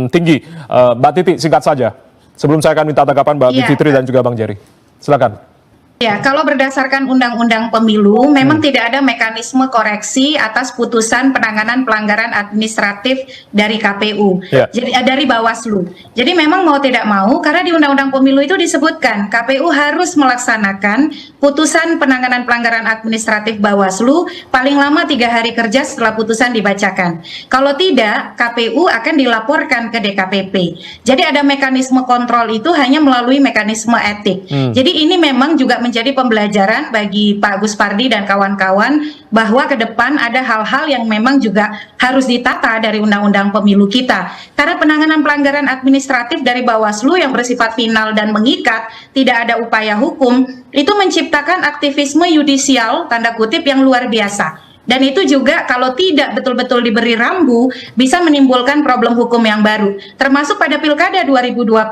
Tinggi. Mbak Titi, singkat saja. Sebelum saya akan minta tanggapan Mbak Bivitri dan juga Bang Jerry. Silakan. Ya, kalau berdasarkan Undang-Undang Pemilu, memang tidak ada mekanisme koreksi atas putusan penanganan pelanggaran administratif dari KPU, jadi dari Bawaslu. Jadi memang mau tidak mau, karena di Undang-Undang Pemilu itu disebutkan KPU harus melaksanakan putusan penanganan pelanggaran administratif Bawaslu paling lama 3 hari kerja setelah putusan dibacakan. Kalau tidak, KPU akan dilaporkan ke DKPP. Jadi ada mekanisme kontrol itu hanya melalui mekanisme etik. Jadi ini memang juga menjadi pembelajaran bagi Pak Gus Pardi dan kawan-kawan bahwa ke depan ada hal-hal yang memang juga harus ditata dari Undang-Undang Pemilu kita. Karena penanganan pelanggaran administratif dari Bawaslu yang bersifat final dan mengikat, tidak ada upaya hukum, itu menciptakan aktivisme yudisial, tanda kutip, yang luar biasa. Dan itu juga kalau tidak betul-betul diberi rambu bisa menimbulkan problem hukum yang baru. Termasuk pada Pilkada 2020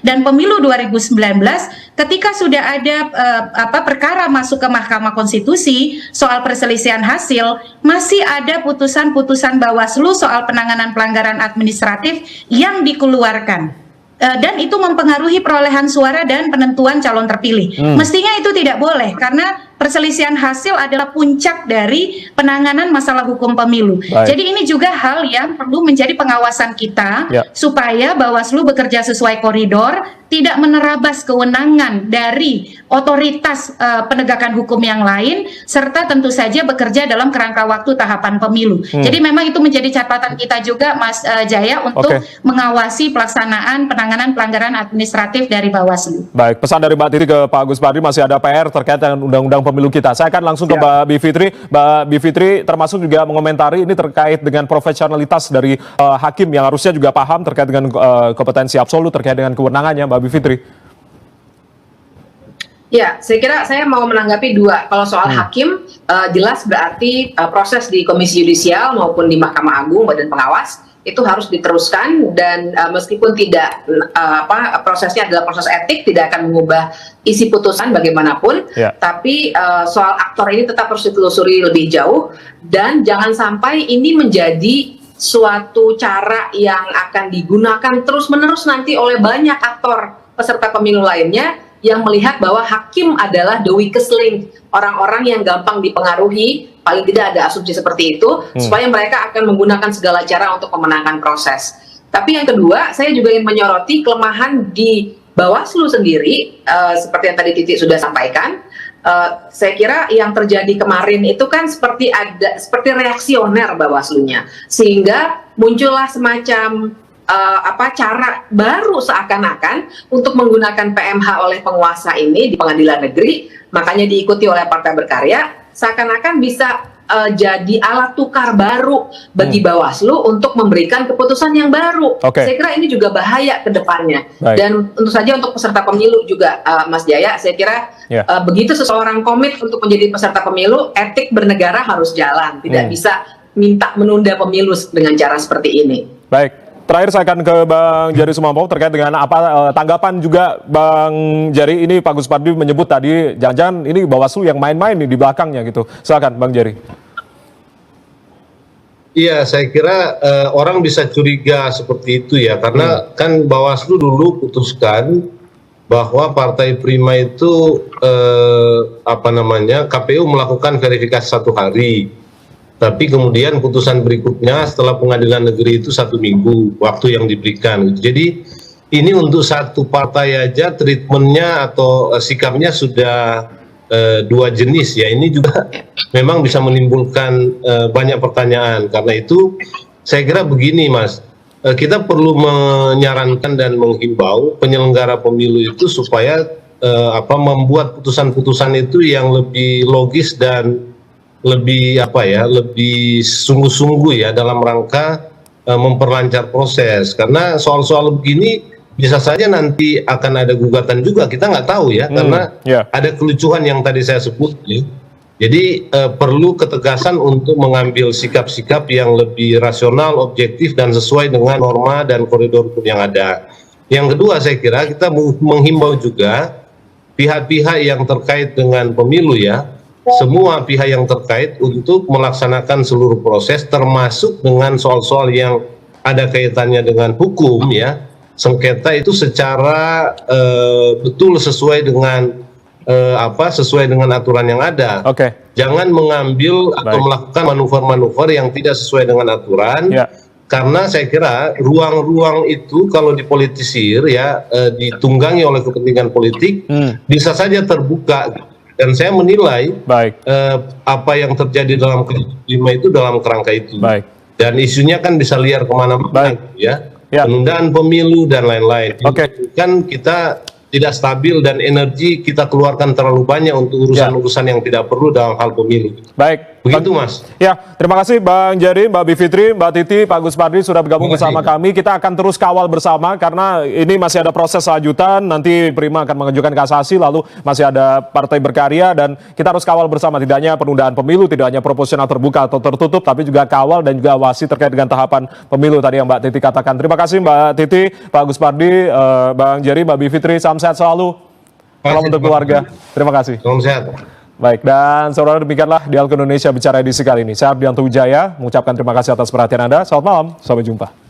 dan Pemilu 2019 ketika sudah ada perkara masuk ke Mahkamah Konstitusi soal perselisihan hasil, masih ada putusan-putusan Bawaslu soal penanganan pelanggaran administratif yang dikeluarkan. Dan itu mempengaruhi perolehan suara dan penentuan calon terpilih. Mestinya itu tidak boleh karena perselisihan hasil adalah puncak dari penanganan masalah hukum pemilu. Jadi ini juga hal yang perlu menjadi pengawasan kita supaya Bawaslu bekerja sesuai koridor, tidak menerabas kewenangan dari otoritas penegakan hukum yang lain, serta tentu saja bekerja dalam kerangka waktu tahapan pemilu. Jadi memang itu menjadi catatan kita juga, Mas Jaya, untuk mengawasi pelaksanaan penanganan pelanggaran administratif dari Bawaslu. Baik, pesan dari Mbak Titi ke Pak Gus Pardi, masih ada PR terkait dengan Undang-Undang Pemilu kita. Saya akan langsung ke Mbak Bivitri. Mbak Bivitri termasuk juga mengomentari ini terkait dengan profesionalitas dari hakim yang harusnya juga paham terkait dengan kompetensi absolut terkait dengan kewenangannya, Mbak Bivitri. Ya, saya kira saya mau menanggapi dua. Kalau soal hakim, jelas berarti proses di Komisi Yudisial maupun di Mahkamah Agung, Badan Pengawas, itu harus diteruskan dan meskipun tidak prosesnya adalah proses etik, tidak akan mengubah isi putusan bagaimanapun, tapi soal aktor ini tetap harus ditelusuri lebih jauh dan jangan sampai ini menjadi suatu cara yang akan digunakan terus-menerus nanti oleh banyak aktor peserta pemilu lainnya yang melihat bahwa hakim adalah the weakest link, orang-orang yang gampang dipengaruhi, paling tidak ada asumsi seperti itu, supaya mereka akan menggunakan segala cara untuk memenangkan proses. Tapi yang kedua, saya juga ingin menyoroti kelemahan di Bawaslu sendiri, seperti yang tadi Titi sudah sampaikan. Saya kira yang terjadi kemarin itu kan seperti reaksioner Bawaslunya, sehingga muncullah semacam cara baru seakan-akan untuk menggunakan PMH oleh penguasa ini di pengadilan negeri, makanya diikuti oleh Partai Berkarya, seakan-akan bisa jadi alat tukar baru bagi Bawaslu untuk memberikan keputusan yang baru. Saya kira ini juga bahaya ke depannya. Dan tentu saja untuk peserta pemilu juga, Mas Jaya, saya kira begitu seseorang komit untuk menjadi peserta pemilu, etik bernegara harus jalan, tidak bisa minta menunda pemilu dengan cara seperti ini. Baik. Terakhir saya akan ke Bang Jerry Sumampo terkait dengan apa tanggapan juga Bang Jerry. Ini Pak Gus Pardi menyebut tadi jangan-jangan ini Bawaslu yang main-main nih di belakangnya gitu. Silakan Bang Jerry. Iya, saya kira orang bisa curiga seperti itu ya, karena kan Bawaslu dulu putuskan bahwa Partai Prima itu KPU melakukan verifikasi 1 hari. Tapi kemudian putusan berikutnya setelah pengadilan negeri itu 1 minggu waktu yang diberikan. Jadi ini untuk satu partai aja treatmentnya atau sikapnya sudah 2 jenis ya. Ini juga memang bisa menimbulkan banyak pertanyaan. Karena itu saya kira begini Mas, kita perlu menyarankan dan menghimbau penyelenggara pemilu itu supaya membuat putusan-putusan itu yang lebih logis dan lebih lebih sungguh-sungguh ya dalam rangka memperlancar proses, karena soal-soal begini bisa saja nanti akan ada gugatan juga, kita nggak tahu ya, karena ada kelucuan yang tadi saya sebut ya. Jadi perlu ketegasan untuk mengambil sikap-sikap yang lebih rasional, objektif dan sesuai dengan norma dan koridor hukum yang ada. Yang kedua saya kira kita menghimbau juga pihak-pihak yang terkait dengan pemilu ya, semua pihak yang terkait untuk melaksanakan seluruh proses termasuk dengan soal-soal yang ada kaitannya dengan hukum ya, sengketa itu secara betul sesuai dengan sesuai dengan aturan yang ada. Jangan mengambil atau melakukan manuver-manuver yang tidak sesuai dengan aturan. Karena saya kira ruang-ruang itu kalau dipolitisir ya, ditunggangi oleh kepentingan politik, bisa saja terbuka. Dan saya menilai apa yang terjadi dalam kelima itu dalam kerangka itu. Dan isunya kan bisa liar kemana-mana ya. Penundaan pemilu dan lain-lain. Kan kita tidak stabil dan energi kita keluarkan terlalu banyak untuk urusan-urusan yang tidak perlu dalam hal pemilu. Begitu Mas. Ya, terima kasih Bang Jerry, Mbak Bivitri, Mbak Titi, Pak Gus Pardi sudah bergabung bersama kami. Kita akan terus kawal bersama karena ini masih ada proses lanjutan. Nanti Prima akan mengajukan kasasi, lalu masih ada Partai Berkarya dan kita harus kawal bersama. Tidak hanya penundaan pemilu, tidak hanya proporsional terbuka atau tertutup, tapi juga kawal dan juga awasi terkait dengan tahapan pemilu tadi yang Mbak Titi katakan. Terima kasih Mbak Titi, Pak Gus Pardi, Bang Jerry, Mbak Bivitri. Salam sehat selalu. Salam untuk keluarga. Terima kasih. Salam sehat. Baik, dan saudara demikianlah Dialog Indonesia Bicara edisi kali ini. Saya Ardianto Wijaya mengucapkan terima kasih atas perhatian Anda. Selamat malam, sampai jumpa.